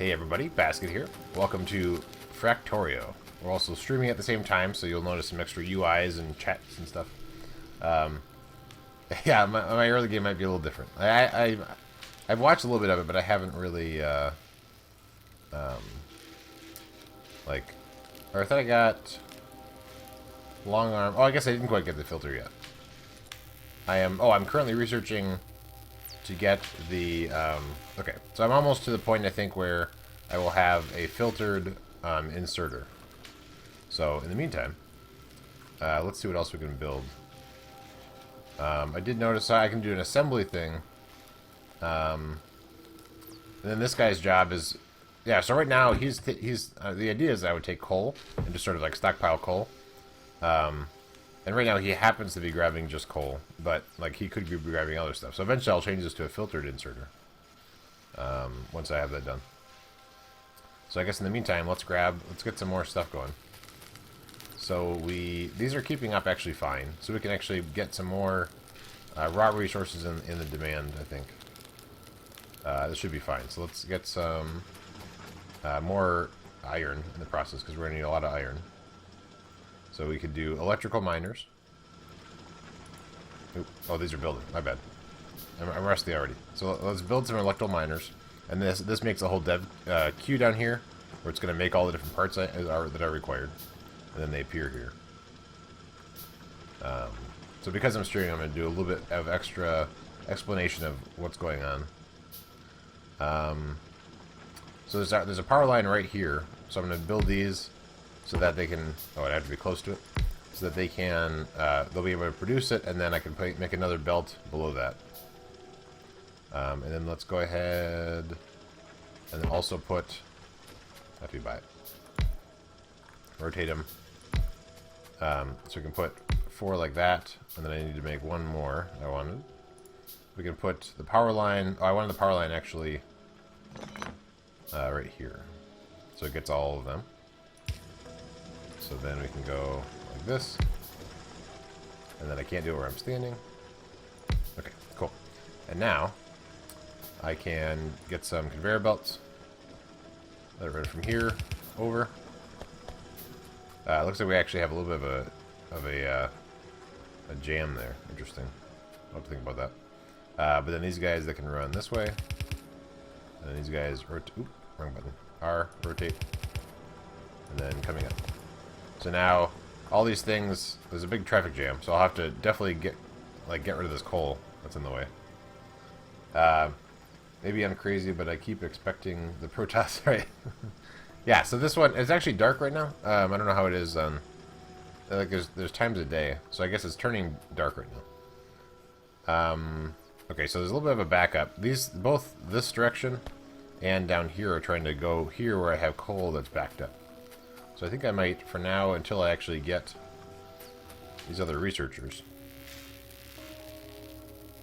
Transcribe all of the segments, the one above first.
Hey everybody, Basket here. Welcome to Factorio. We're also streaming at the same time, so you'll notice some extra UIs and chats and stuff. Yeah, my early game might be a little different. I've watched a little bit of it, but I haven't really, like, or I thought I got long arm. Oh, I guess I didn't quite get the filter yet. I'm currently researching to get the, okay, so I'm almost to the point, I think, where I will have a filtered inserter. So, in the meantime, let's see what else we can build. I did notice I can do an assembly thing. And then this guy's job is, yeah, so right now, the idea is I would take coal and just sort of like stockpile coal. And right now he happens to be grabbing just coal, but like he could be grabbing other stuff. So eventually I'll change this to a filtered inserter. Once I have that done. So I guess in the meantime, let's get some more stuff going. So these are keeping up actually fine. So we can actually get some more raw resources in the demand, I think. This should be fine. So let's get some more iron in the process, because we're going to need a lot of iron. So we could do electrical miners. Oop. Oh, these are building. My bad. I'm rusty already. So let's build some electrical miners. And this makes a whole dev queue down here, where it's going to make all the different parts that are required. And then they appear here. So because I'm streaming, I'm going to do a little bit of extra explanation of what's going on. So there's a power line right here. So I'm going to build these so that they can, oh, I'd have to be close to it, so that they can, they'll be able to produce it, and then I can make another belt below that. And then let's go ahead and then also put, after you buy it, rotate them, so we can put 4 like that, and then I need to make 1 more I wanted. We can put the power line, oh, I wanted the power line actually right here, so it gets all of them. So then we can go like this. And then I can't do it where I'm standing. Okay, cool. And now I can get some conveyor belts. Let it run from here over. Looks like we actually have a little bit of a jam there. Interesting. I'll have to think about that. But then these guys that can run this way. And then these guys rotate. Oop, wrong button. R, rotate. And then coming up. So now, all these things, there's a big traffic jam, so I'll have to definitely get rid of this coal that's in the way. Maybe I'm crazy, but I keep expecting the protests, right? Yeah, so this one, it's actually dark right now. I don't know how it is on, like there's times of day, so I guess it's turning dark right now. Okay, so there's a little bit of a backup. Both this direction and down here are trying to go here where I have coal that's backed up. So I think I might, for now, until I actually get these other researchers.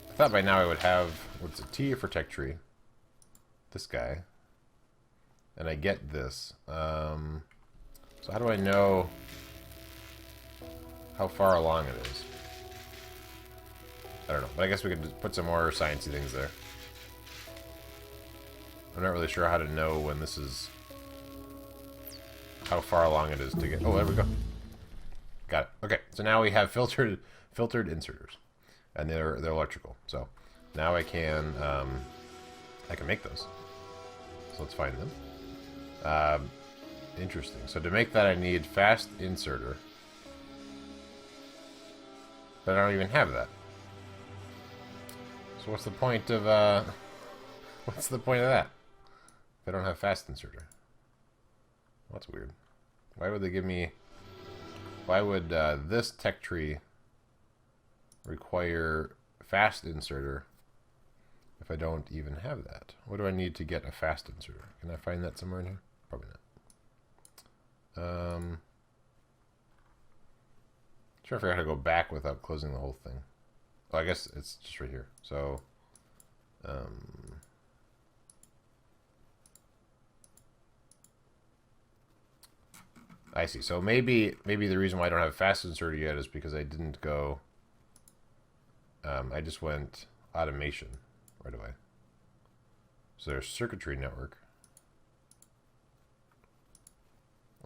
I thought by now I would have, what's it, T for tech tree. This guy. And I get this. So how do I know how far along it is? I don't know, but I guess we could just put some more sciencey things there. I'm not really sure how to know when this is, how far along it is to get. Oh, there we go. Got it. Okay, so now we have filtered inserters, and they're electrical. So now I can make those. So let's find them. Interesting. So to make that, I need fast inserter, but I don't even have that. So what's the point of that if I don't have fast inserter? Well, that's weird. Why would they give me... Why would this tech tree require fast inserter if I don't even have that? What do I need to get a fast inserter? Can I find that somewhere in here? Probably not. Trying to figure out how to go back without closing the whole thing. Oh, I guess it's just right here. So, I see. So maybe the reason why I don't have fast inserter yet is because I didn't go. I just went automation right away. So there's circuitry network.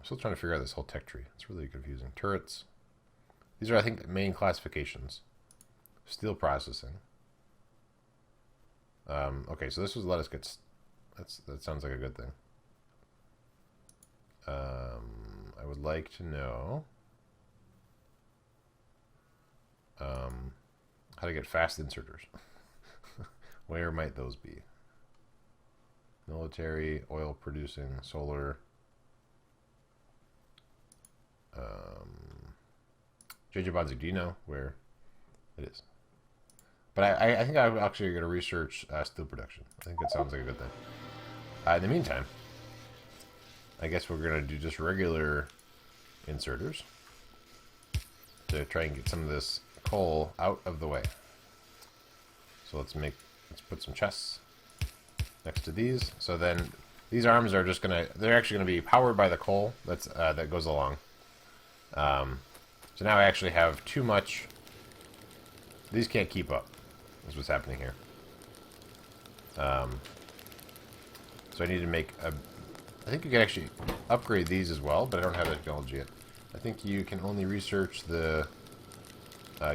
I'm still trying to figure out this whole tech tree. It's really confusing. Turrets. These are, I think, the main classifications. Steel processing. Okay, so this was let us get... that sounds like a good thing. I would like to know... how to get fast inserters. Where might those be? Military, oil producing, solar. JJ Bonzi, do you know where it is? But I think I'm actually going to research steel production. I think that sounds like a good thing. In the meantime, I guess we're going to do just regular inserters to try and get some of this coal out of the way. So let's put some chests next to these. So then these arms are just they're actually gonna be powered by the coal that goes along. So now I actually have too much. These can't keep up. That's what's happening here. So I need to make I think you can actually upgrade these as well, but I don't have that technology yet. I think you can only research the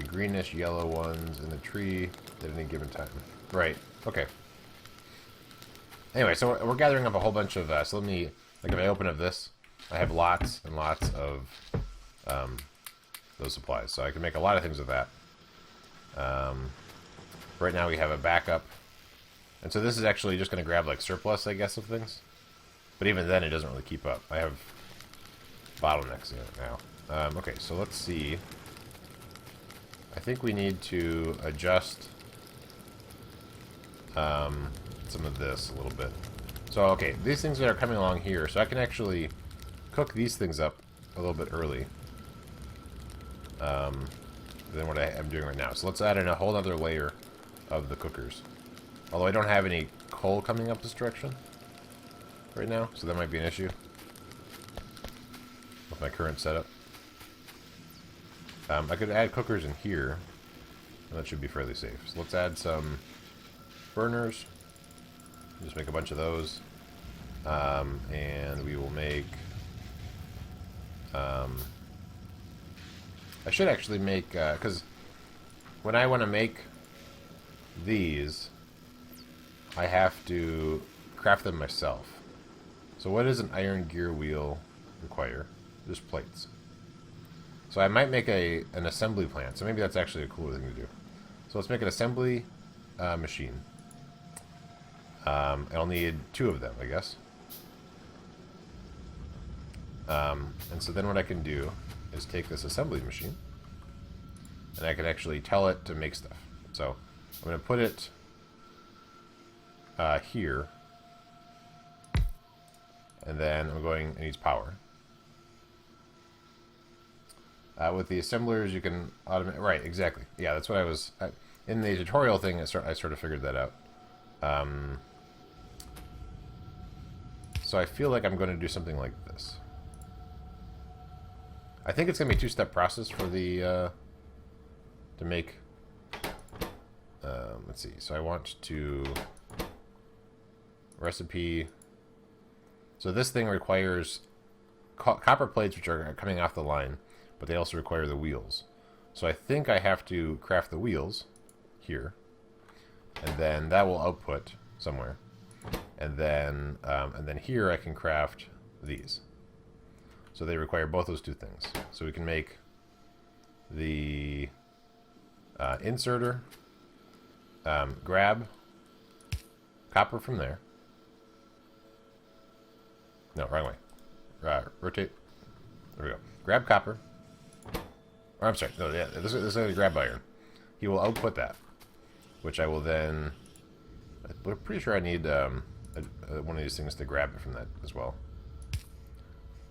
greenish yellow ones in the tree at any given time. Right. Okay. Anyway, so we're gathering up a whole bunch of... so let me... Like, if I open up this, I have lots and lots of those supplies. So I can make a lot of things with that. Right now we have a backup. And so this is actually just going to grab, like, surplus, I guess, of things. But even then, it doesn't really keep up. I have bottlenecks in it now. Okay, so let's see. I think we need to adjust some of this a little bit. So, okay, these things that are coming along here, so I can actually cook these things up a little bit early than what I'm doing right now. So let's add in a whole other layer of the cookers. Although I don't have any coal coming up this direction right now, so that might be an issue with my current setup. I could add cookers in here, and that should be fairly safe. So let's add some burners. Just make a bunch of those. And we will make... I should actually make... because when I want to make these, I have to craft them myself. So what does an iron gear wheel require? Just plates. So I might make an assembly plant. So maybe that's actually a cooler thing to do. So let's make an assembly machine. I'll need 2 of them, I guess. And so then what I can do is take this assembly machine, and I can actually tell it to make stuff. So I'm going to put it here, and then it needs power. With the assemblers, you can automate... Right, exactly. Yeah, that's what I was... in the tutorial thing, I sort of figured that out. So I feel like I'm going to do something like this. I think it's going to be a 2-step process for the... to make... let's see. So I want to... Recipe... So this thing requires copper plates, which are coming off the line, but they also require the wheels. So I think I have to craft the wheels here, and then that will output somewhere, and then here I can craft these. So they require both those 2 things. So we can make the inserter, grab copper from there. No, wrong way. Rotate. There we go. Grab copper. Or I'm sorry. No, yeah, this is a grab iron. He will output that, which I will then... I'm pretty sure I need one of these things to grab it from that as well.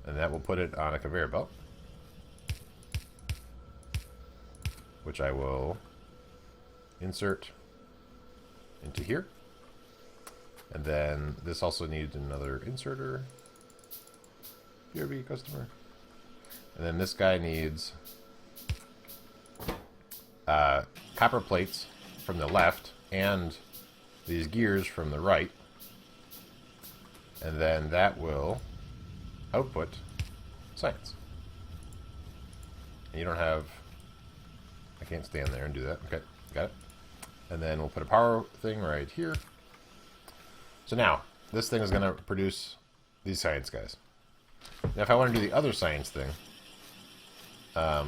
And that will put it on a conveyor belt, which I will insert into here. And then this also needs another inserter. BRB customer. And then this guy needs copper plates from the left and these gears from the right. And then that will output science. And you don't have... I can't stand there and do that. Okay, got it. And then we'll put a power thing right here. So now, this thing is going to produce these science guys. Now, if I want to do the other science thing, let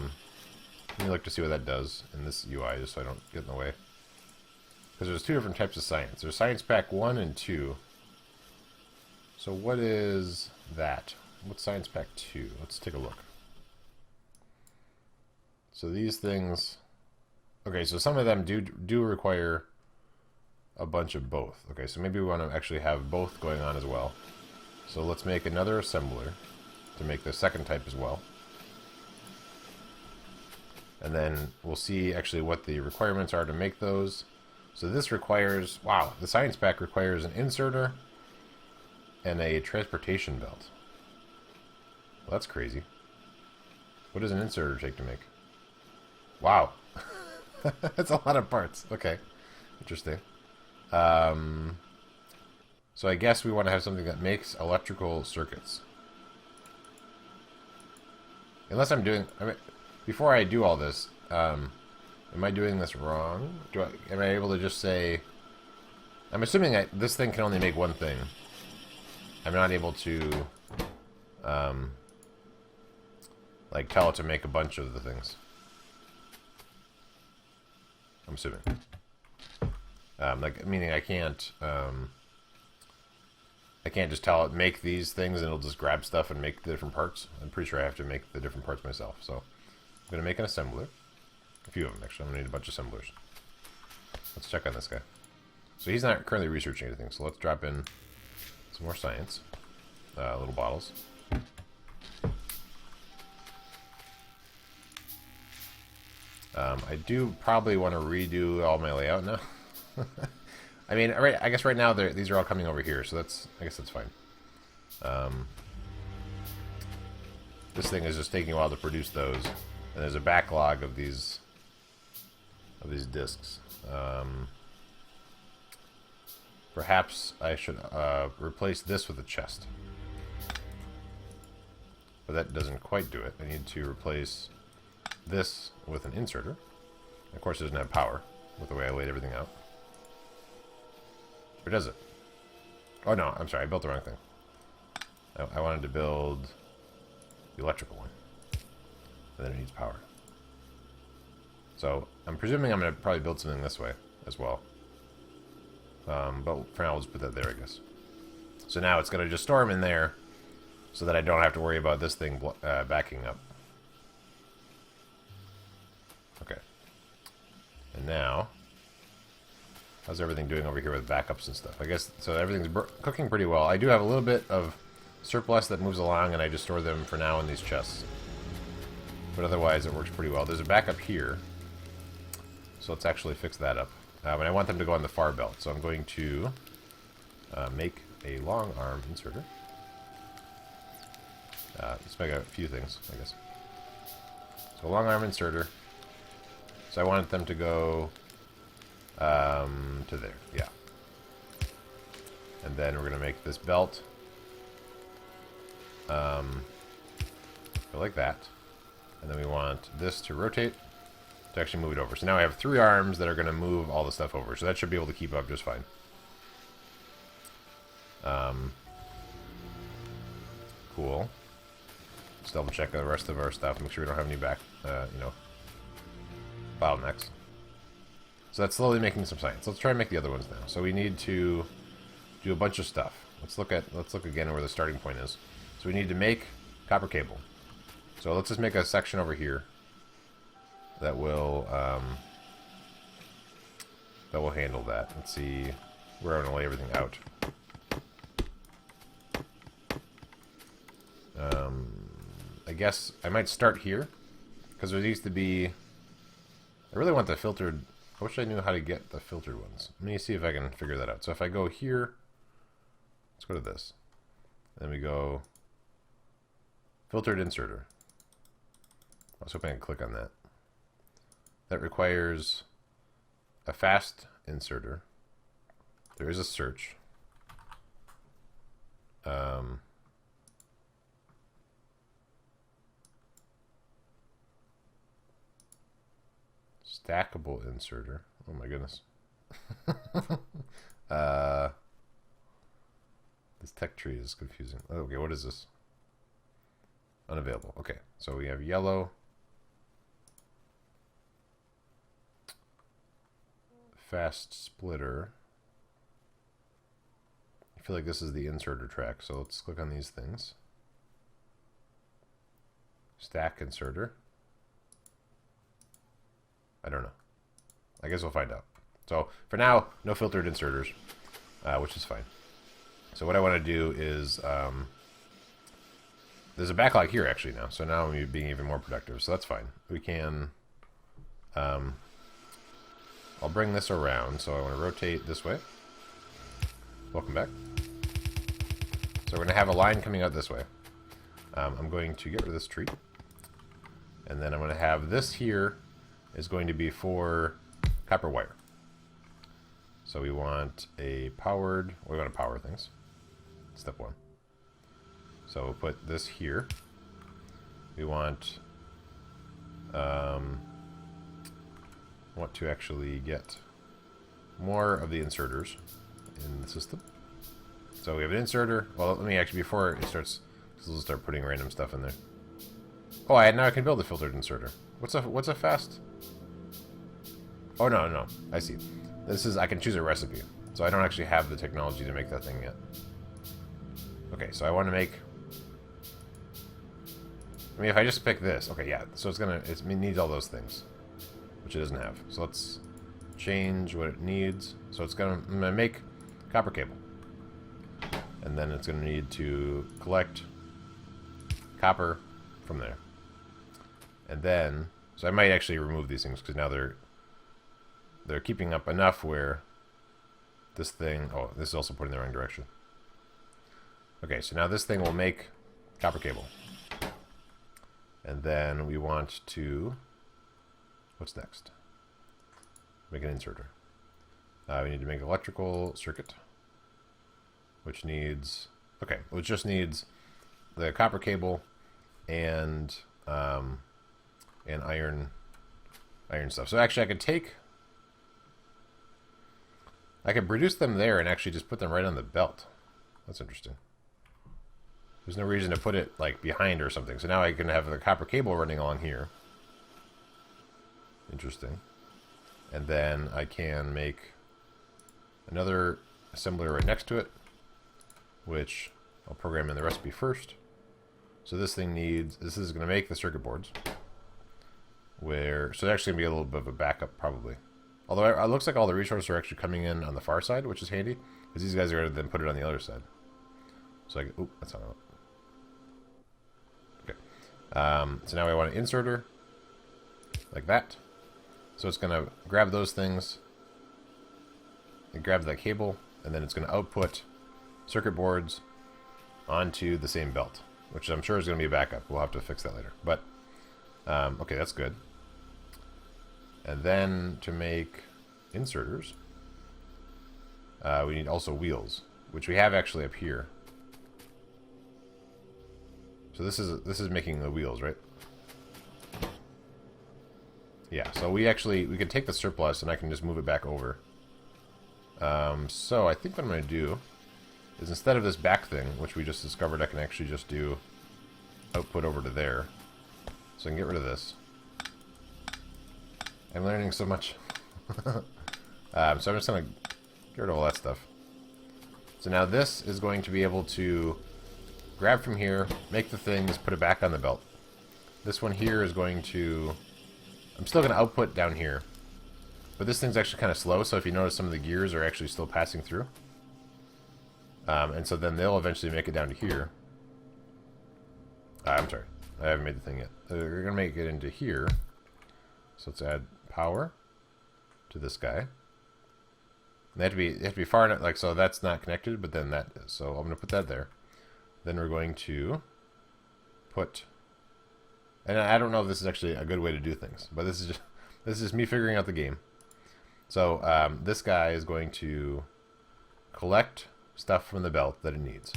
me look to see what that does in this UI, just so I don't get in the way. Because there's two different types of science. There's Science Pack 1 and 2. So what is that? What's Science Pack 2? Let's take a look. So these things... Okay, so some of them do require a bunch of both. Okay, so maybe we want to actually have both going on as well. So let's make another assembler to make the second type as well. And then we'll see actually what the requirements are to make those. So this requires... Wow, the Science Pack requires an inserter and a transportation belt. Well, that's crazy. What does an inserter take to make? Wow. That's a lot of parts. Okay. Interesting. So I guess we want to have something that makes electrical circuits. Unless I'm doing... I mean, before I do all this, am I doing this wrong? Am I able to just say... I'm assuming this thing can only make one thing. I'm not able to... like, tell it to make a bunch of the things. I'm assuming. Like, meaning I can't just tell it make these things and it'll just grab stuff and make the different parts. I'm pretty sure I have to make the different parts myself. So I'm going to make an assembler. A few of them, actually. I'm going to need a bunch of assemblers. Let's check on this guy. So he's not currently researching anything. So let's drop in some more science. Little bottles. I do probably want to redo all my layout now. I mean, I guess right now these are all coming over here, so I guess that's fine. This thing is just taking a while to produce those, and there's a backlog of these discs. Perhaps I should replace this with a chest, but that doesn't quite do it. I need to replace this with an inserter. Of course, it doesn't have power with the way I laid everything out. Or does it? Oh no, I'm sorry, I built the wrong thing. I wanted to build the electrical one. And then it needs power. So, I'm presuming I'm going to probably build something this way as well. But for now, we'll just put that there, I guess. So now it's going to just store them in there so that I don't have to worry about this thing backing up. Okay. And now, how's everything doing over here with backups and stuff? I guess, so everything's cooking pretty well. I do have a little bit of surplus that moves along, and I just store them for now in these chests. But otherwise, it works pretty well. There's a backup here. So let's actually fix that up. And I want them to go on the far belt. So I'm going to make a long arm inserter. Let's make a few things, I guess. So long arm inserter. So I wanted them to go to there, yeah. And then we're going to make this belt go like that. And then we want this to rotate to actually move it over. So now I have 3 arms that are going to move all the stuff over. So that should be able to keep up just fine. Cool. Let's double check the rest of our stuff. Make sure we don't have any bottlenecks. So that's slowly making some science. Let's try and make the other ones now. So we need to do a bunch of stuff. Let's look again where the starting point is. So we need to make copper cable. So let's just make a section over here that will handle that. Let's see where I'm going to lay everything out. I guess I might start here because there needs to be. I really want the filtered. I wish I knew how to get the filtered ones. Let me see if I can figure that out. So if I go here, let's go to this. Then we go filtered inserter. I was hoping I could click on that. That requires a fast inserter. There is a search. stackable inserter. Oh my goodness. This tech tree is confusing. Oh, okay, what is this? Unavailable. Okay, so we have yellow. Fast splitter. I feel like this is the inserter track, so let's click on these things. Stack inserter. I don't know. I guess we'll find out. So for now, no filtered inserters, which is fine. So what I want to do is, there's a backlog here actually now. So now I'm being even more productive. So that's fine. We can, I'll bring this around. So I want to rotate this way. Welcome back. So we're going to have a line coming out this way. I'm going to get rid of this tree. And then I'm going to have this here is going to be for copper wire. So we want a powered, we want to power things. Step one. So we'll put this here. We want to actually get more of the inserters in the system. So we have an inserter. Well, let me actually, before it starts, we'll start putting random stuff in there. Oh, now I can build a filtered inserter. What's a fast? Oh, no. I see. This is, I can choose a recipe. So I don't actually have the technology to make that thing yet. Okay, so I want to make... I mean, if I just pick this... Okay, yeah. So it needs all those things. Which it doesn't have. So let's change what it needs. So I'm going to make copper cable. And then it's going to need to collect copper from there. And then... So I might actually remove these things because now they're keeping up enough where this thing... Oh, this is also pointing in the wrong direction. Okay, so now this thing will make copper cable. And then we want to... What's next? Make an inserter. We need to make an electrical circuit. Which needs... Okay, which just needs the copper cable and iron stuff. So actually I could produce them there and actually just put them right on the belt. That's interesting. There's no reason to put it like behind or something. So now I can have the copper cable running along here. Interesting. And then I can make another assembler right next to it, which I'll program in the recipe first. So this thing needs, this is going to make the circuit boards. So it's actually going to be a little bit of a backup probably. Although it looks like all the resources are actually coming in on the far side, which is handy, because these guys are going to then put it on the other side. So oop, that's not it. Okay. So now I want an inserter, like that. So it's going to grab those things, and grab that cable, and then it's going to output circuit boards onto the same belt, which I'm sure is going to be a backup. We'll have to fix that later. But, okay, that's good. And then to make inserters, we need also wheels, which we have actually up here. So this is making the wheels, right? Yeah, so we can take the surplus and I can just move it back over. So I think what I'm going to do is instead of this back thing, which we just discovered, I can actually just do output over to there. So I can get rid of this. I'm learning so much. So I'm just going to get rid of all that stuff. So now this is going to be able to grab from here, make the things, put it back on the belt. This one here is going to... I'm still going to output down here. But this thing's actually kind of slow, so if you notice some of the gears are actually still passing through. And so then they'll eventually make it down to here. I'm sorry. I haven't made the thing yet. We're going to make it into here. So let's add power to this guy. And they have to be far enough, like, so that's not connected, but then that is. So I'm going to put that there. Then we're going to put, and I don't know if this is actually a good way to do things, but this is just me figuring out the game. So this guy is going to collect stuff from the belt that it needs,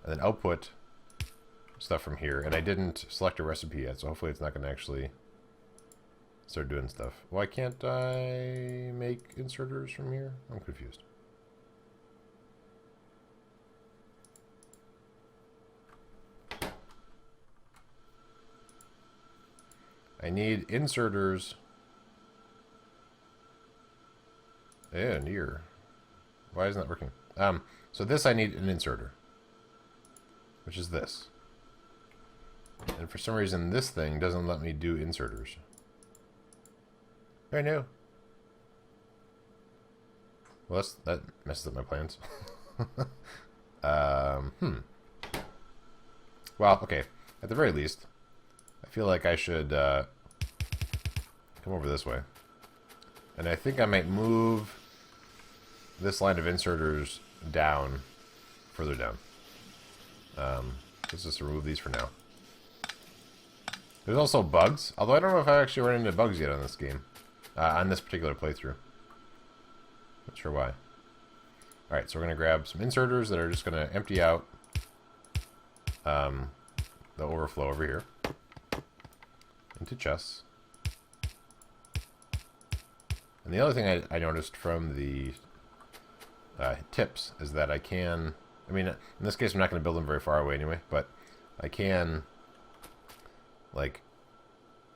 and then output stuff from here. And I didn't select a recipe yet, so hopefully it's not going to actually start doing stuff. Why can't I make inserters from here? I'm confused. I need inserters. And here. Why isn't that working? So this I need an inserter, which is this. And for some reason, this thing doesn't let me do inserters. I know. Well, that messes up my plans. Well, okay. At the very least, I feel like I should come over this way. And I think I might move this line of inserters down, further down. Let's just remove these for now. There's also bugs, although I don't know if I actually run into bugs yet on this game, on this particular playthrough. Not sure why. Alright, so we're going to grab some inserters that are just going to empty out the overflow over here into chests. And the other thing I noticed from the tips is that I can, I mean, in this case I'm not going to build them very far away anyway, but I can, like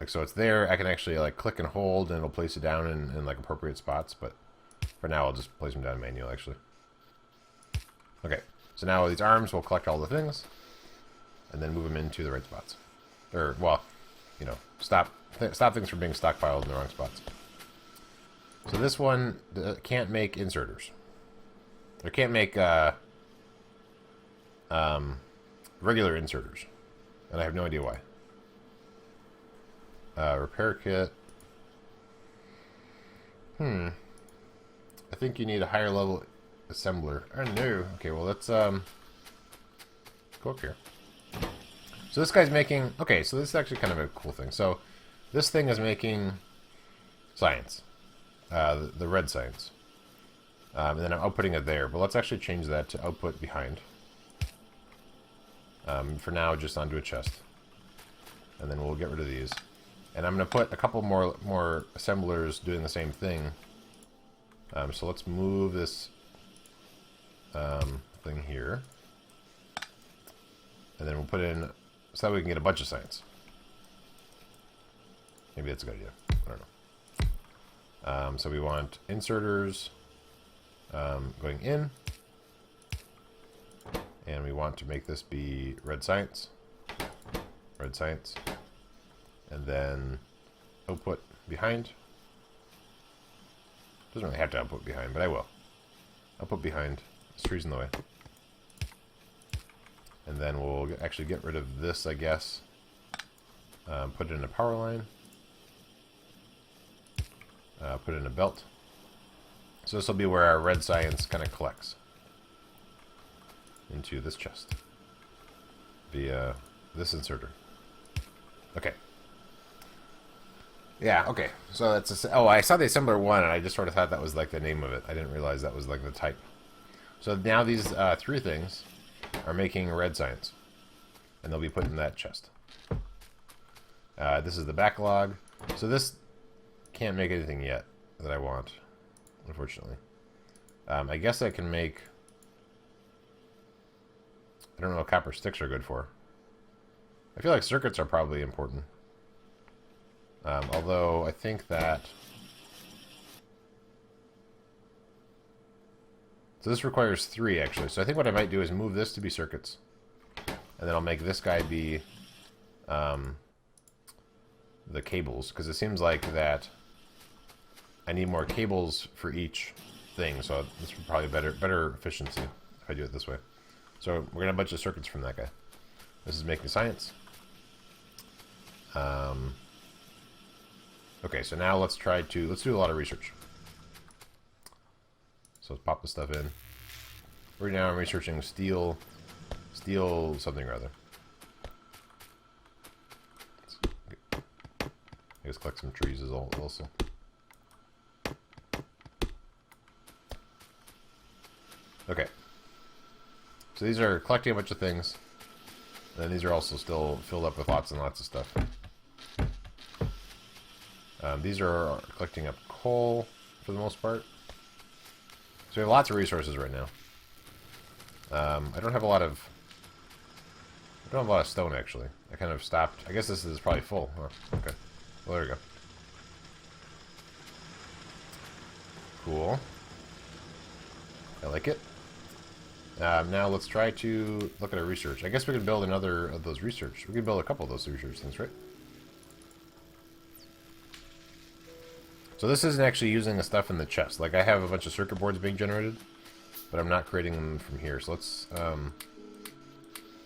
so it's there, I can actually like click and hold and it'll place it down in like appropriate spots, but for now I'll just place them down manually actually. Okay, so now these arms will collect all the things and then move them into the right spots. Or, well, you know, stop things from being stockpiled in the wrong spots. So this one can't make inserters. Or can't make regular inserters. And I have no idea why. Repair kit. I think you need a higher level assembler. Oh no. Okay, well let's go up here. So this guy's making, okay, so this is actually kind of a cool thing. So this thing is making science. The red science. And then I'm outputting it there, but let's actually change that to output behind. For now, just onto a chest. And then we'll get rid of these. And I'm going to put a couple more assemblers doing the same thing. So let's move this thing here. And then we'll put in, so that we can get a bunch of science. Maybe that's a good idea. I don't know. So we want inserters going in. And we want to make this be red science. Red science. And then output behind. Doesn't really have to output behind, but I will. Output behind. This tree's in the way. And then we'll actually get rid of this, I guess. Put it in a power line. Put it in a belt. So this will be where our red science kind of collects into this chest via this inserter. Okay. Yeah, okay. So that's a, oh, I saw the assembler 1 and I just sort of thought that was like the name of it. I didn't realize that was like the type. So now these three things are making red science. And they'll be put in that chest. This is the backlog. So this can't make anything yet that I want, unfortunately. I guess I can make, I don't know what copper sticks are good for. I feel like circuits are probably important. Although I think that, so this requires 3 actually. So I think what I might do is move this to be circuits. And then I'll make this guy be the cables. Because it seems like that I need more cables for each thing. So this would probably better efficiency if I do it this way. So we're going to have a bunch of circuits from that guy. This is making science. Okay, so now let's do a lot of research. So let's pop this stuff in. Right now I'm researching steel something or other. I guess collect some trees is also. Okay. So these are collecting a bunch of things. And then these are also still filled up with lots and lots of stuff. These are collecting up coal for the most part. So we have lots of resources right now. I don't have a lot of stone, actually. I kind of stopped. I guess this is probably full. Oh, okay. Well, there we go. Cool. I like it. Now let's try to look at our research. I guess we can build another of those research. We can build a couple of those research things, right? So this isn't actually using the stuff in the chest. Like, I have a bunch of circuit boards being generated, but I'm not creating them from here. So let's, I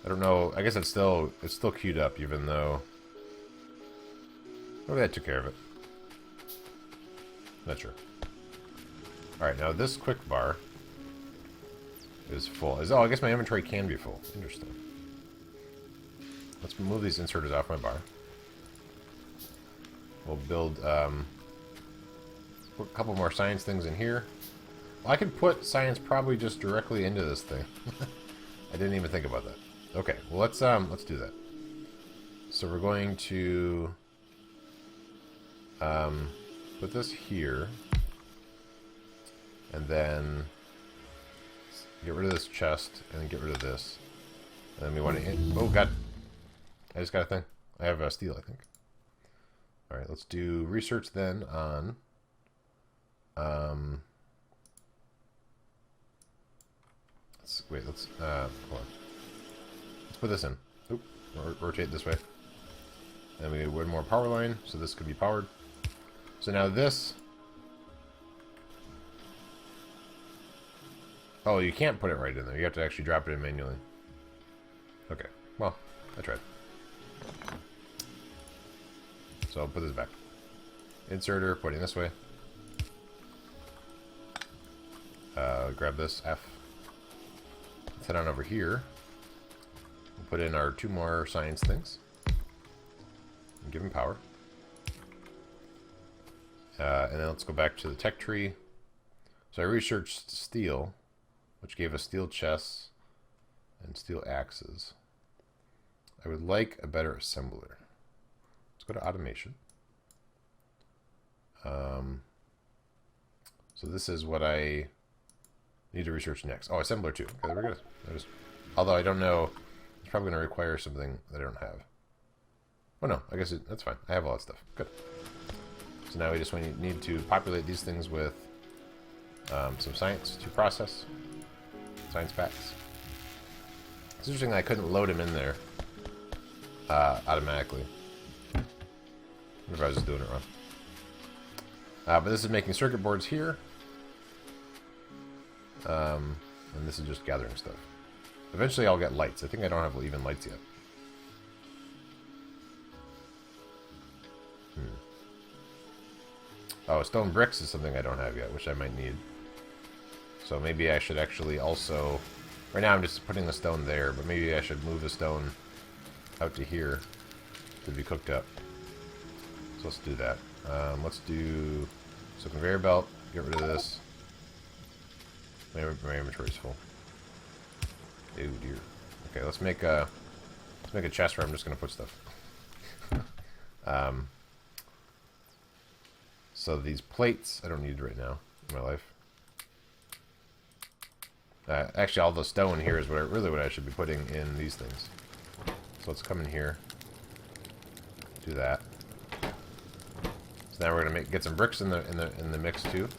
don't know. I guess it's still queued up, even though... Maybe that took care of it. Not sure. Alright, now this quick bar is full. Oh, I guess my inventory can be full. Interesting. Let's move these inserters off my bar. We'll build put a couple more science things in here. Well, I could put science probably just directly into this thing. I didn't even think about that. Okay, well let's do that. So we're going to put this here, and then get rid of this chest, and then get rid of this. And then we want to... Oh, God. I just got a thing. I have steel, I think. Alright, let's do research then on... let's hold on. Let's put this in. Oop, rotate this way. And we need one more power line, so this could be powered. So now this... Oh, you can't put it right in there. You have to actually drop it in manually. Okay, well, I tried. So I'll put this back. Inserter, pointing this way. Grab this F. Let's head on over here. We'll put in our 2 more science things. And give them power. And then let's go back to the tech tree. So I researched steel, which gave us steel chests and steel axes. I would like a better assembler. Let's go to automation. So this is what I need to research next. Oh, assembler 2. Okay, there we go. Although I don't know, it's probably going to require something that I don't have. Oh no, I guess that's fine. I have all that stuff. Good. So now we just need to populate these things with some science to process. Science packs. It's interesting that I couldn't load them in there automatically. I wonder if I was just doing it wrong. But this is making circuit boards here. And this is just gathering stuff. Eventually I'll get lights. I think I don't have even lights yet. Oh, stone bricks is something I don't have yet, which I might need. So maybe I should actually also... Right now I'm just putting the stone there, but maybe I should move the stone out to here to be cooked up. So let's do that. Let's do... So conveyor belt, get rid of this. My inventory's full. Oh dear. Okay, let's make a chest where I'm just gonna put stuff. So these plates I don't need right now in my life. Actually, all the stone here is what I should be putting in these things. So let's come in here, do that. So now we're gonna get some bricks in the mix too.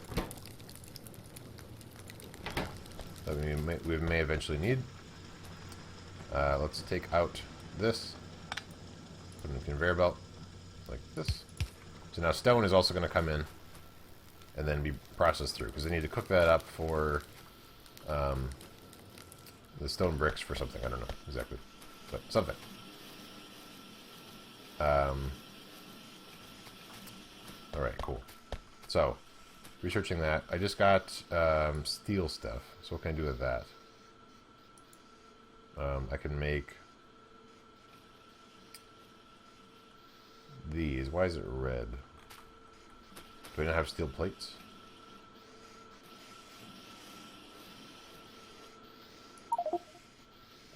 That we may eventually need. Let's take out this, put in the conveyor belt like this. So now stone is also going to come in and then be processed through, because they need to cook that up for the stone bricks for something. I don't know exactly, but something. Alright, cool. So, researching that. I just got steel stuff, so what can I do with that? I can make these. Why is it red? Do I not have steel plates?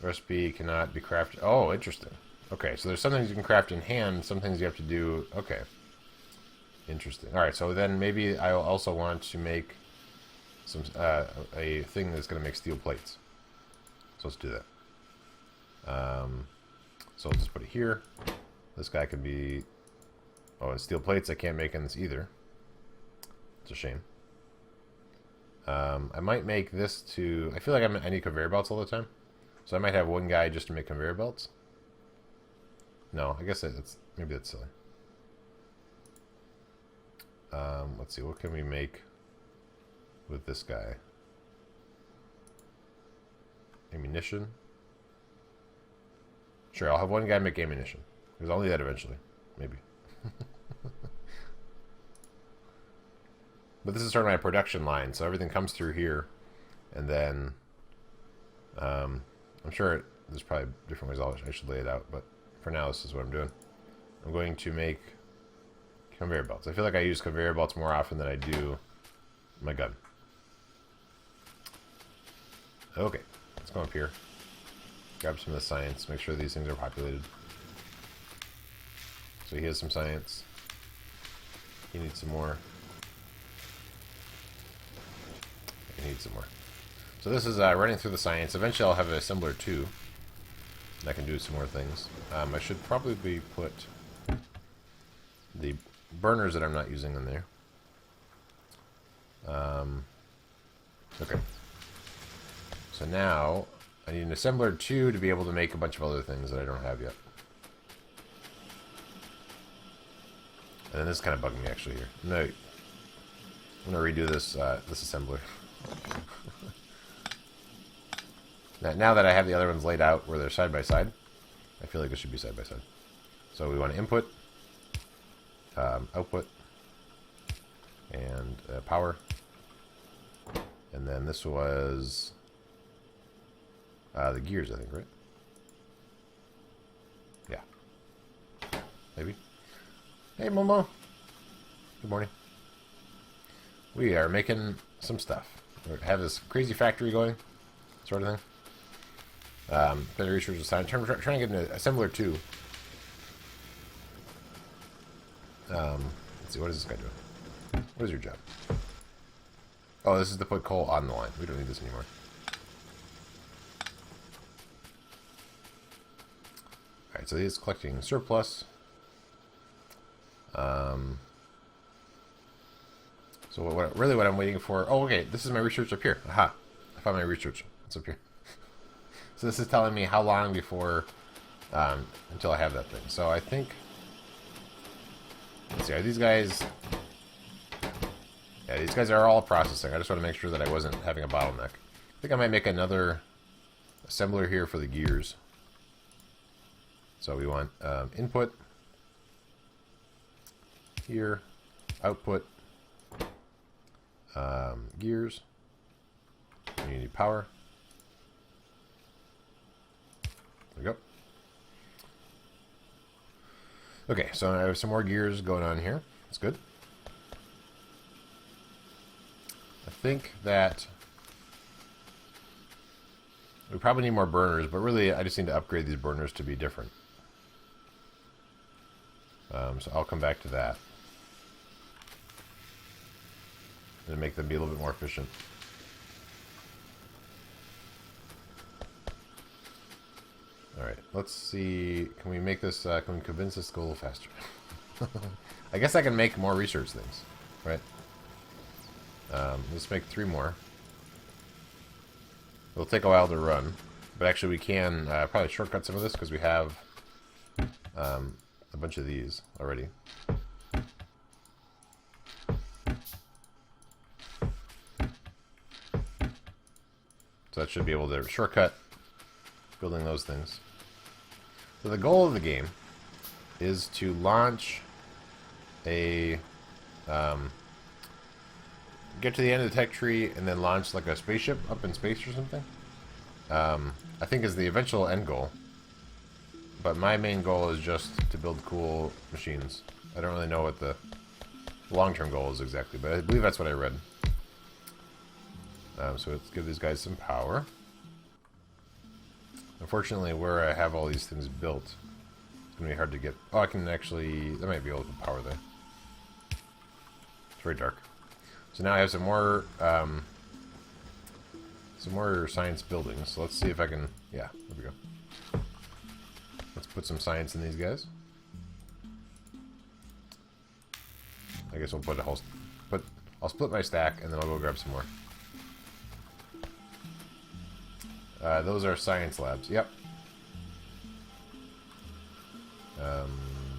Recipe cannot be crafted. Oh, interesting. Okay, so there's some things you can craft in hand, some things you have to do. Okay. Interesting. All right, so then maybe I also want to make some a thing that's going to make steel plates. So let's do that. So I'll just put it here. This guy can be... Oh, and steel plates I can't make in this either. It's a shame. I might make this to... I feel like I need conveyor belts all the time. So I might have one guy just to make conveyor belts. No, I guess it's maybe that's silly. Let's see, what can we make with this guy? Ammunition. Sure, I'll have one guy make ammunition. Because I'll need that eventually. Maybe. But this is sort of my production line, so everything comes through here. And then... I'm sure there's probably different ways I should lay it out, but for now this is what I'm doing. I'm going to make conveyor belts. I feel like I use conveyor belts more often than I do my gun. Okay, let's go up here. Grab some of the science, make sure these things are populated. So he has some science. He needs some more. He needs some more. So this is running through the science. Eventually I'll have an assembler too. And I can do some more things. I should probably put the burners that I'm not using in there. Okay. So now I need an assembler 2 to be able to make a bunch of other things that I don't have yet. And then this is kind of bugging me actually here. No, I'm gonna redo this this assembler. Now that I have the other ones laid out where they're side by side, I feel like this should be side by side. So we want input, output, and power. And then this was the gears, I think, right? Yeah. Maybe. Hey, Momo. Good morning. We are making some stuff. We have this crazy factory going, sort of thing. Better research this time. Trying to get an assembler too. Let's see, what does this guy do? What is your job? Oh, this is to put coal on the line. We don't need this anymore. Alright, so he's collecting surplus. So what I'm waiting for... Oh, okay, this is my research up here. Aha, I found my research. It's up here. So this is telling me how long before, until I have that thing. So I think, let's see, are these guys, yeah, these guys are all processing. I just want to make sure that I wasn't having a bottleneck. I think I might make another assembler here for the gears. So we want input here, output, gears, and you need power. There we go. Okay, so I have some more gears going on here. That's good. I think that we probably need more burners, but really I just need to upgrade these burners to be different. So I'll come back to that. And make them be a little bit more efficient. Alright, let's see. Can we make this, can we convince this to go a little faster? I guess I can make more research things, right? Let's make 3 more. It'll take a while to run, but actually we can probably shortcut some of this because we have a bunch of these already. So that should be able to shortcut building those things. So the goal of the game is to launch a get to the end of the tech tree and then launch like a spaceship up in space or something. I think is the eventual end goal. But my main goal is just to build cool machines. I don't really know what the long-term goal is exactly, but I believe that's what I read. So let's give these guys some power. Unfortunately, where I have all these things built, it's going to be hard to get... Oh, I can actually... I might be able to put power there. It's very dark. So now I have some more science buildings. So let's see if I can... Yeah, there we go. Let's put some science in these guys. I guess we'll put a whole... I'll split my stack, and then I'll go grab some more. Those are science labs. Yep.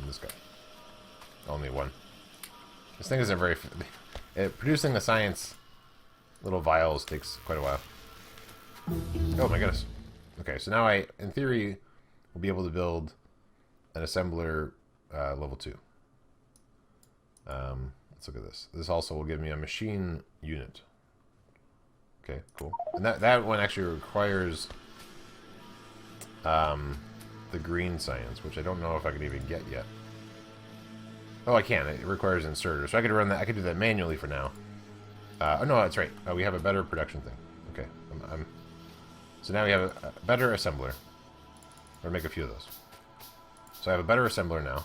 This guy. Only one. This thing isn't very... producing the science little vials takes quite a while. Oh my goodness. Okay, so now I, in theory, will be able to build an assembler level 2. Let's look at this. This also will give me a machine unit. Okay, cool. And that one actually requires the green science, which I don't know if I can even get yet. Oh, I can. It requires inserters. So I could run that. I could do that manually for now. Oh, no, that's right. We have a better production thing. Okay. So now we have a better assembler. Or make a few of those. So I have a better assembler now.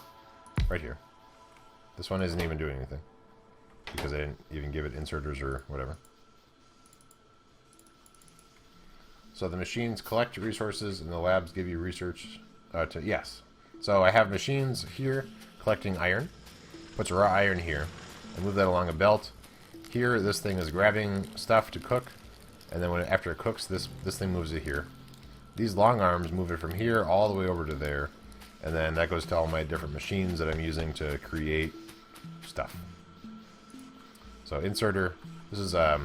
Right here. This one isn't even doing anything. Because I didn't even give it inserters or whatever. So the machines collect resources and the labs give you research to... Yes. So I have machines here collecting iron. Puts raw iron here. I move that along a belt. Here, this thing is grabbing stuff to cook. And then after it cooks, this thing moves it here. These long arms move it from here all the way over to there. And then that goes to all my different machines that I'm using to create stuff. So inserter. This is... I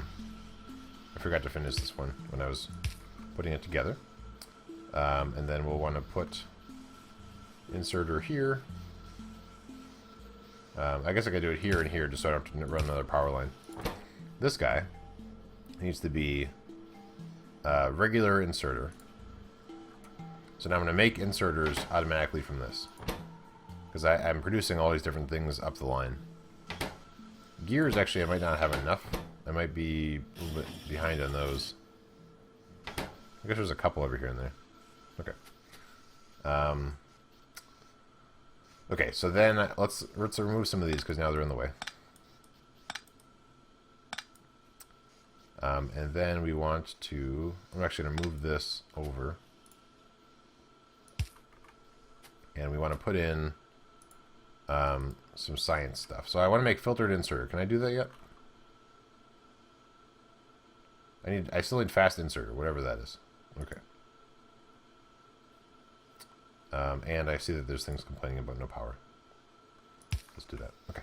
forgot to finish this one when I was putting it together. And then we'll want to put inserter here. I guess I could do it here and here just so I don't have to run another power line. This guy needs to be a regular inserter. So now I'm going to make inserters automatically from this. Because I'm producing all these different things up the line. Gears, actually, I might not have enough. I might be a little bit behind on those. I guess there's a couple over here and there. Okay. Okay, so then let's remove some of these because now they're in the way. And then we want to... I'm actually going to move this over. And we want to put in some science stuff. So I want to make filtered inserter. Can I do that yet? I still need fast inserter, whatever that is. Okay. And I see that there's things complaining about no power. Let's do that. Okay.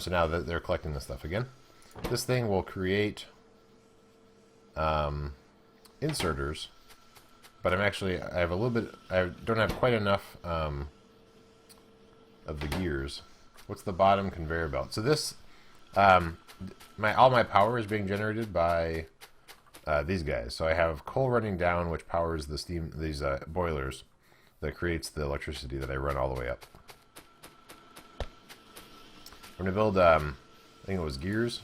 So now that they're collecting this stuff again. This thing will create inserters, but I have a little bit, I don't have quite enough of the gears. What's the bottom conveyor belt? So this, all my power is being generated by these guys. So I have coal running down, which powers the steam, these boilers that creates the electricity that I run all the way up. I'm going to build, I think it was gears.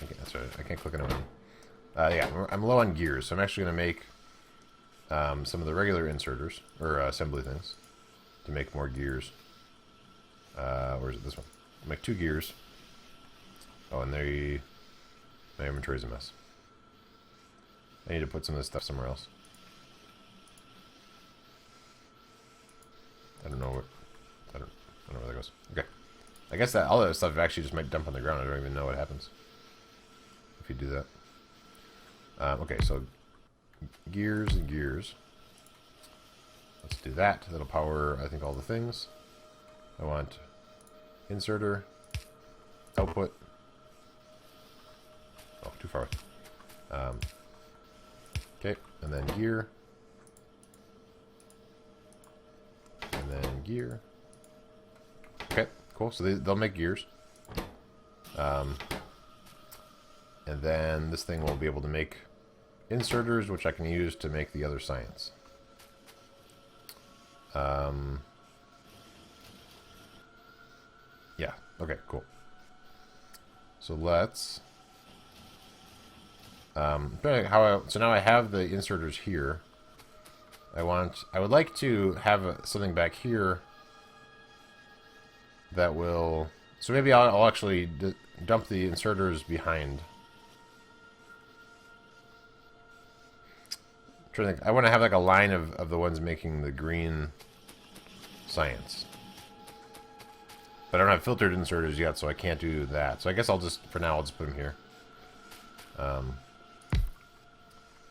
Okay, that's right. I can't click on it. Yeah, I'm low on gears, so I'm actually going to make some of the regular inserters, or assembly things, to make more gears. Where is it? This one. I'll make 2 gears. Oh, and my inventory is a mess. I need to put some of this stuff somewhere else. I don't know where that goes. Okay. I guess that all that stuff actually just might dump on the ground. I don't even know what happens if you do that. Okay, so gears and gears. Let's do that. That'll power, I think, all the things. I want inserter, output. Oh, too far away. Okay, and then gear. And then gear. Okay, cool. So they'll make gears. And then this thing will be able to make inserters, which I can use to make the other science. Yeah, okay, cool. So let's... so now I have the inserters here. I would like to have something back here that will So maybe I'll actually dump the inserters behind. I'm trying to think. I want to have like a line of the ones making the green science. But I don't have filtered inserters yet, so I can't do that. So I guess I'll just, for now, I'll just put them here.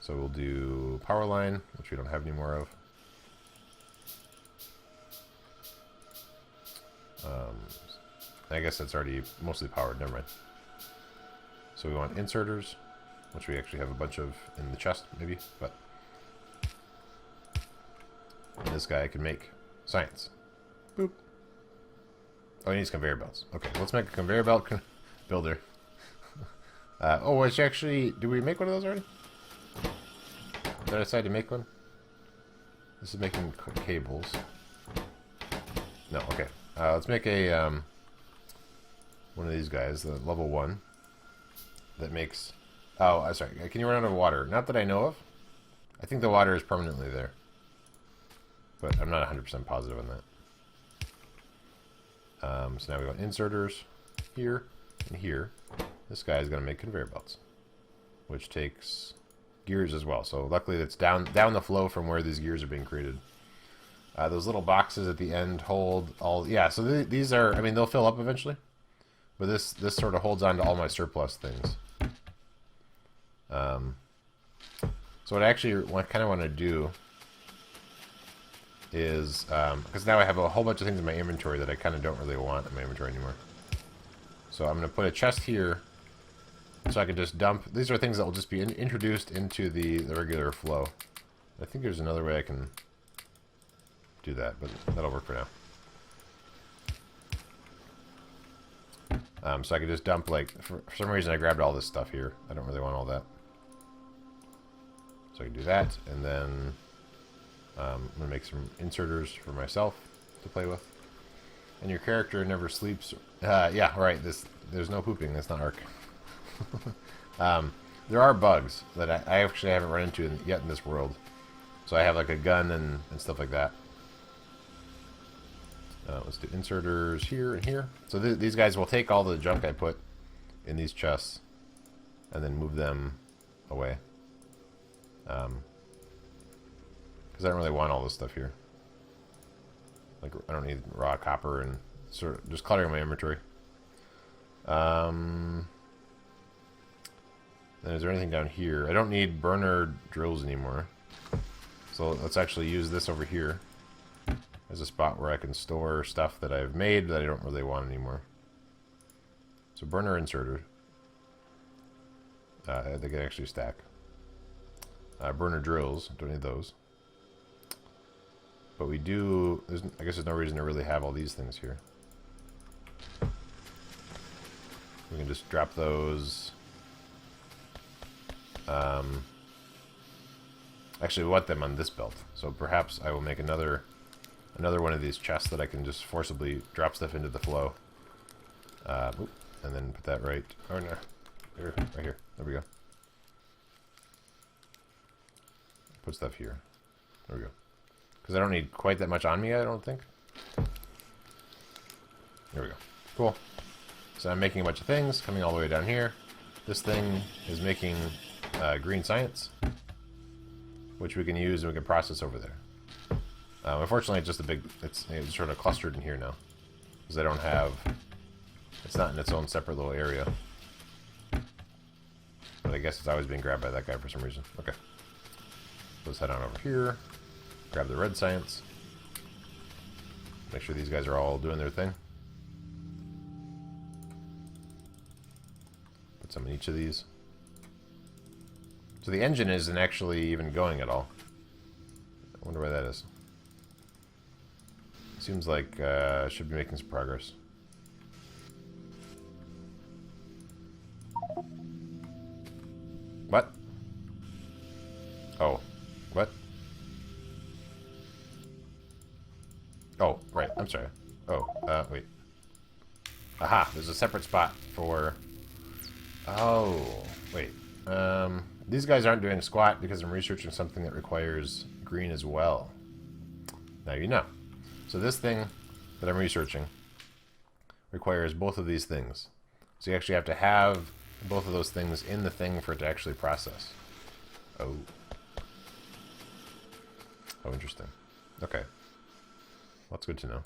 So we'll do power line, which we don't have any more of. I guess that's already mostly powered. Never mind. So we want inserters, which we actually have a bunch of in the chest, maybe. But and this guy can make science. Boop. Oh, he needs conveyor belts. Okay, let's make a conveyor belt builder. Oh, which actually, did we make one of those already? Did I decide to make one? This is making cables. No, okay. Let's make a one of these guys, the level 1, that makes... Oh, I'm sorry. Can you run out of water? Not that I know of. I think the water is permanently there. But I'm not 100% positive on that. So now we want inserters here and here. This guy is going to make conveyor belts, which takes gears as well. So luckily that's down the flow from where these gears are being created. Those little boxes at the end hold all... Yeah, so these are... I mean, they'll fill up eventually. But this sort of holds on to all my surplus things. So what I actually kind of want to do is... because now I have a whole bunch of things in my inventory that I kind of don't really want in my inventory anymore. So I'm going to put a chest here so I can just dump... These are things that will just be introduced into the regular flow. I think there's another way I can do that, but that'll work for now. So I can just dump, like, for some reason I grabbed all this stuff here. I don't really want all that. So I can do that, and then I'm going to make some inserters for myself to play with. And your character never sleeps. Yeah, right, there's no pooping, that's not Ark. There are bugs that I actually haven't run into yet in this world. So I have, like, a gun and stuff like that. Let's do inserters here and here. So these guys will take all the junk I put in these chests and then move them away. Because I don't really want all this stuff here. Like, I don't need raw copper and sort of just cluttering my inventory. Then is there anything down here? I don't need burner drills anymore. So let's actually use this over here as a spot where I can store stuff that I've made that I don't really want anymore. So burner inserter. They can actually stack. Burner drills, don't need those. But we do, I guess there's no reason to really have all these things here. We can just drop those. Actually, we want them on this belt. So perhaps I will make another one of these chests that I can just forcibly drop stuff into the flow. And then put that right... Oh, no. Right here. There we go. Put stuff here. There we go. Because I don't need quite that much on me, I don't think. There we go. Cool. So I'm making a bunch of things, coming all the way down here. This thing is making green science, which we can use and we can process over there. Unfortunately, it's just it's sort of clustered in here now, because I don't have, it's not in its own separate little area. But I guess it's always being grabbed by that guy for some reason. Okay. Let's head on over here, grab the red science, make sure these guys are all doing their thing. Put some in each of these. So the engine isn't actually even going at all. I wonder why that is. Seems like should be making some progress. What? Oh. What? Oh, right. I'm sorry. Oh, wait. Aha, there's a separate spot for... Oh, wait. These guys aren't doing squat because I'm researching something that requires green as well. Now you know. So this thing that I'm researching requires both of these things. So you actually have to have both of those things in the thing for it to actually process. Oh. Oh, interesting. Okay. Well, that's good to know.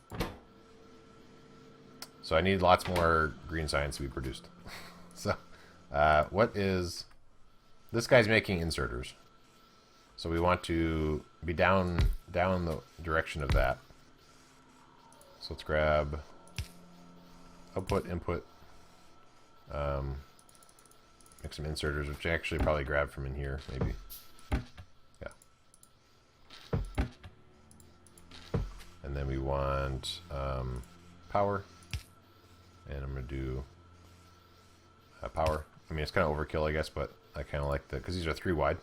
So I need lots more green science to be produced. So, what is... This guy's making inserters. So we want to be down the direction of that. So let's grab output, input, make some inserters, which I actually probably grab from in here, maybe. Yeah. And then we want power. And I'm going to do power. I mean, it's kind of overkill, I guess, but I kind of like the... Because these are 3 wide.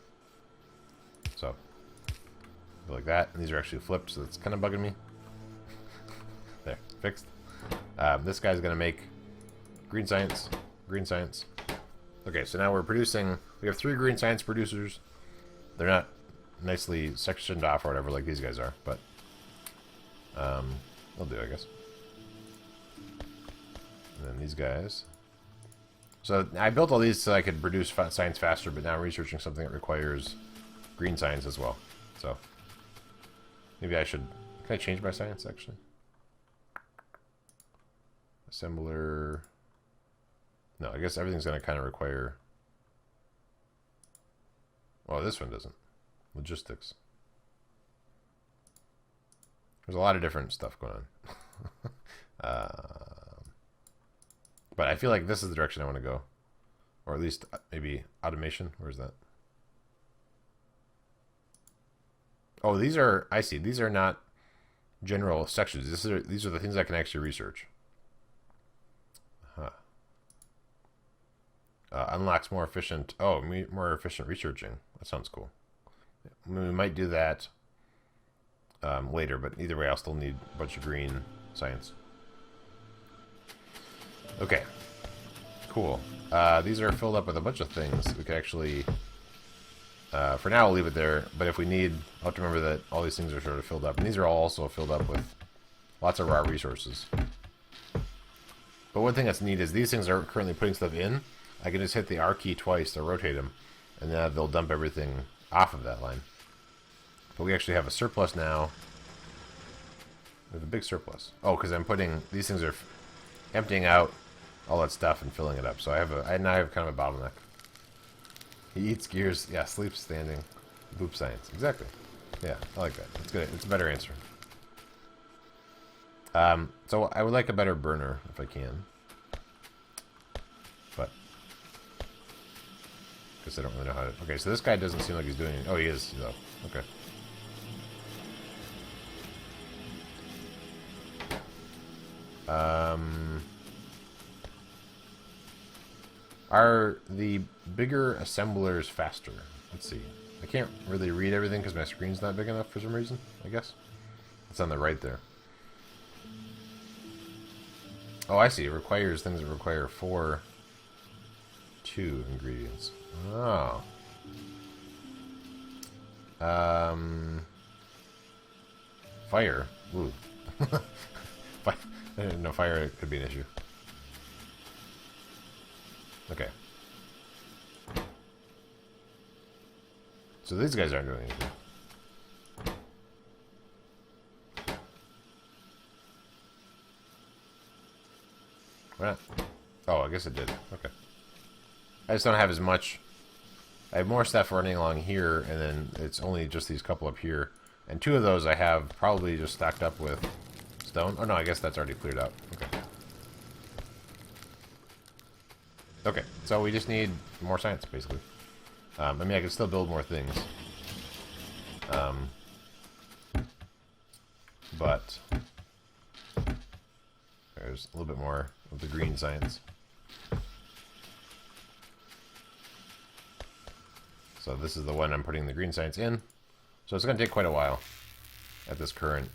So, go like that. And these are actually flipped, so that's kind of bugging me. There, fixed. This guy's going to make green science. Green science. Okay, so now we're producing... We have 3 green science producers. They're not nicely sectioned off or whatever like these guys are, but... they'll do, I guess. And then these guys. So I built all these so I could produce science faster, but now I'm researching something that requires green science as well. So maybe I should... Can I change my science, actually? Assembler... No, I guess everything's going to kind of require... Well, this one doesn't. Logistics. There's a lot of different stuff going on. But I feel like this is the direction I want to go. Or at least maybe automation. Where's that? Oh, these are... I see. These are not general sections. These are the things I can actually research. Huh. Unlocks more efficient... Oh, more efficient researching. That sounds cool. We might do that later, but either way I'll still need a bunch of green science. Okay, cool. These are filled up with a bunch of things. We could actually, for now we'll leave it there, but if we need, I'll have to remember that all these things are sort of filled up. And these are all also filled up with lots of raw resources. But one thing that's neat is these things are currently putting stuff in. I can just hit the R key twice to rotate them, and then they'll dump everything off of that line. But we actually have a surplus now. We have a big surplus. Oh, because I'm putting, these things are emptying out all that stuff and filling it up. So I now have kind of a bottleneck. He eats gears. Yeah, sleeps standing. Boop science. Exactly. Yeah, I like that. It's good. It's a better answer. So I would like a better burner if I can. But because I don't really know how to... Okay, so this guy doesn't seem like he's doing... Oh, he is, though. Okay. Are the bigger assemblers faster? Let's see. I can't really read everything because my screen's not big enough for some reason, I guess. It's on the right there. Oh, I see. It requires things that require 2 ingredients. Oh. Fire. Ooh. I didn't know fire could be an issue. Okay. So these guys aren't doing anything. What? Oh, I guess it did. Okay. I just don't have as much. I have more stuff running along here, and then it's only just these couple up here. And 2 of those I have probably just stacked up with stone. Oh no, I guess that's already cleared out. Okay. Okay, so we just need more science, basically. I mean, I can still build more things. But there's a little bit more of the green science. So this is the one I'm putting the green science in. So it's going to take quite a while at this current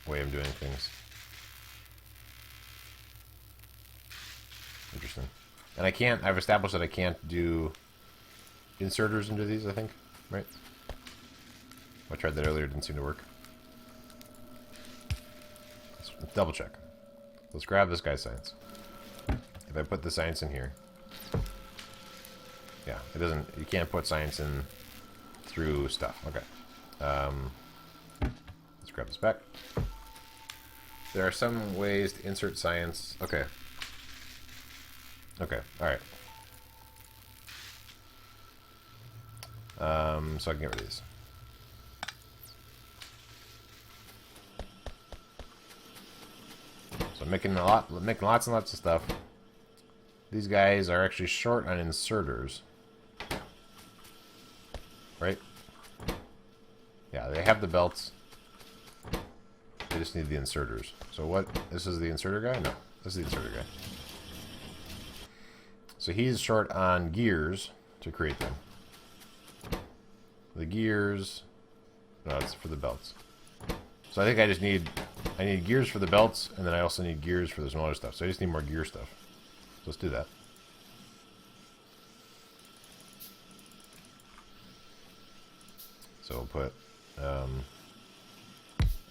way of doing things. Interesting. And I've established that I can't do inserters into these, I think, right? I tried that earlier, it didn't seem to work. Let's double check. Let's grab this guy's science. If I put the science in here, yeah, it doesn't. You can't put science in through stuff. Okay. Let's grab this back. There are some ways to insert science. Okay. Okay. All right. So I can get rid of these. So I'm making lots and lots of stuff. These guys are actually short on inserters, right? Yeah, they have the belts. They just need the inserters. So what? This is the inserter guy? No, this is the inserter guy. So he's short on gears to create them. The gears, no, it's for the belts. So I think I need gears for the belts, and then I also need gears for some other stuff. So I just need more gear stuff. So let's do that. So we'll put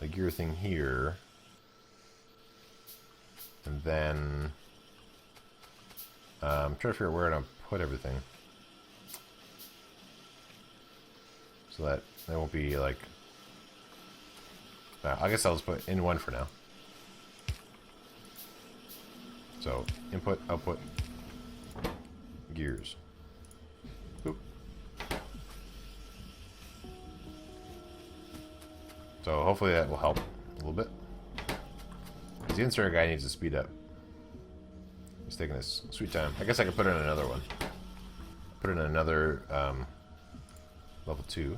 a gear thing here, and then I'm trying to figure out where to put everything, so that it won't be like. I guess I'll just put in one for now. So input, output, gears. Boop. So hopefully that will help a little bit. Because the inserter guy needs to speed up. He's taking his sweet time. I guess I could put in another one. Put in another level 2.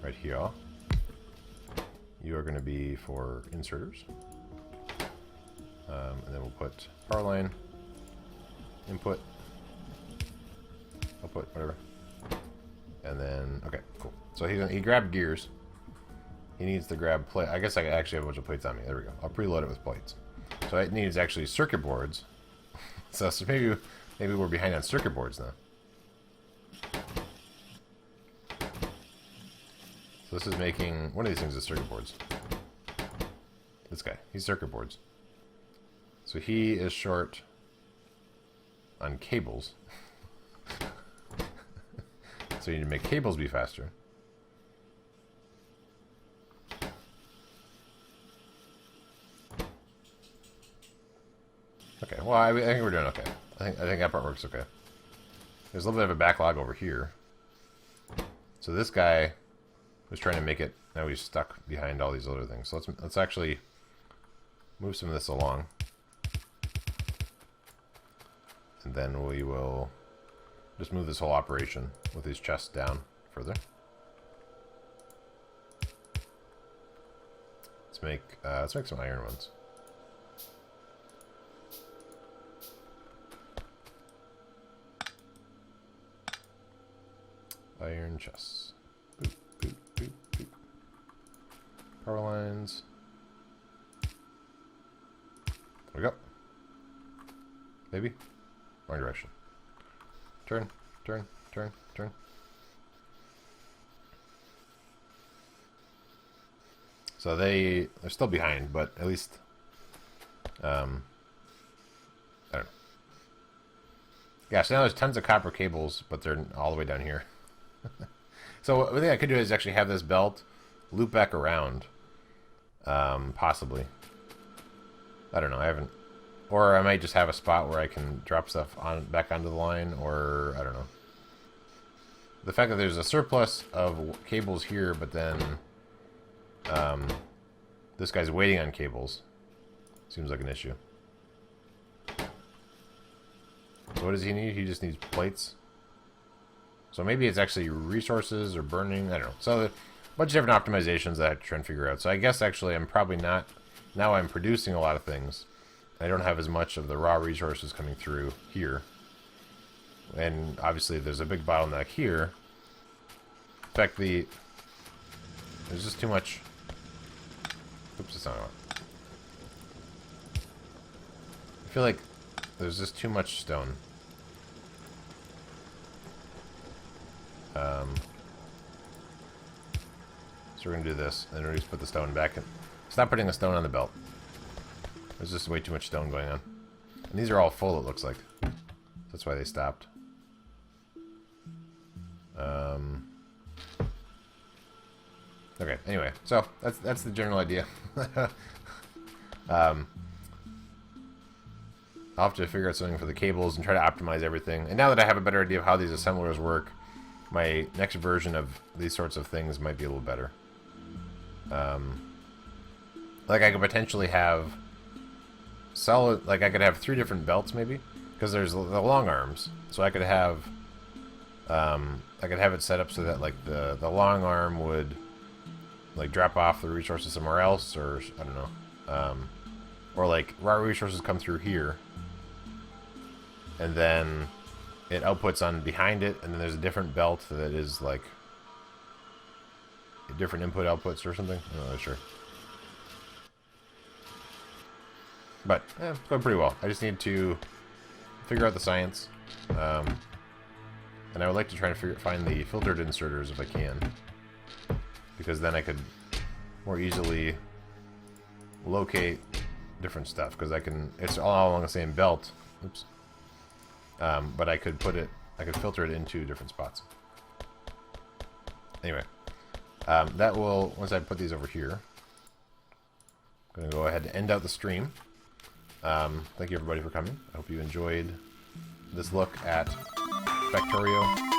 Right here. You are going to be for inserters. And then we'll put power line, input, output, whatever. And then, okay, cool. So he grabbed gears. He needs to grab plate. I guess I actually have a bunch of plates on me. There we go. I'll preload it with plates. So it needs actually circuit boards. So maybe we're behind on circuit boards now. So this is making one of these things is circuit boards. This guy, he's circuit boards. So he is short on cables. So you need to make cables be faster. Okay, well I think we're doing okay. I think that part works okay. There's a little bit of a backlog over here. So this guy was trying to make it. Now he's stuck behind all these other things. So let's actually move some of this along, and then we will just move this whole operation with these chests down further. Let's make some iron ones. Iron chests. Boop, boop, boop, boop. Power lines. There we go. Maybe. Wrong direction. Turn, turn, turn, turn. So they're still behind, but at least I don't know. Yeah, so now there's tons of copper cables, but they're all the way down here. So the thing I could do is actually have this belt loop back around, possibly. I don't know. I haven't, or I might just have a spot where I can drop stuff back onto the line, or I don't know. The fact that there's a surplus of cables here, but then this guy's waiting on cables seems like an issue. So what does he need? He just needs plates. So maybe it's actually resources or burning. I don't know. So a bunch of different optimizations that I have to try and figure out. So I guess actually I'm probably not. Now I'm producing a lot of things. I don't have as much of the raw resources coming through here. And obviously there's a big bottleneck here. In fact, there's just too much. Oops, it's not on. I feel like there's just too much stone. So we're going to do this, and we're just put the stone back in. Stop putting the stone on the belt. There's just way too much stone going on. And these are all full, it looks like. That's why they stopped. Okay, anyway, so that's the general idea. I'll have to figure out something for the cables and try to optimize everything. And now that I have a better idea of how these assemblers work, my next version of these sorts of things might be a little better. Like I could potentially have solid, like I could have 3 different belts maybe, because there's the long arms. So I could have it set up so that like the long arm would like drop off the resources somewhere else, or I don't know, or like raw resources come through here, and then it outputs on behind it, and then there's a different belt that is like different input outputs or something. I'm not really sure, but it's going pretty well. I just need to figure out the science, and I would like to try to find the filtered inserters if I can, because then I could more easily locate different stuff, because it's all along the same belt. Oops. But I could filter it into different spots. Anyway, that will, once I put these over here, I'm going to go ahead and end out the stream. Thank you everybody for coming. I hope you enjoyed this look at Factorio.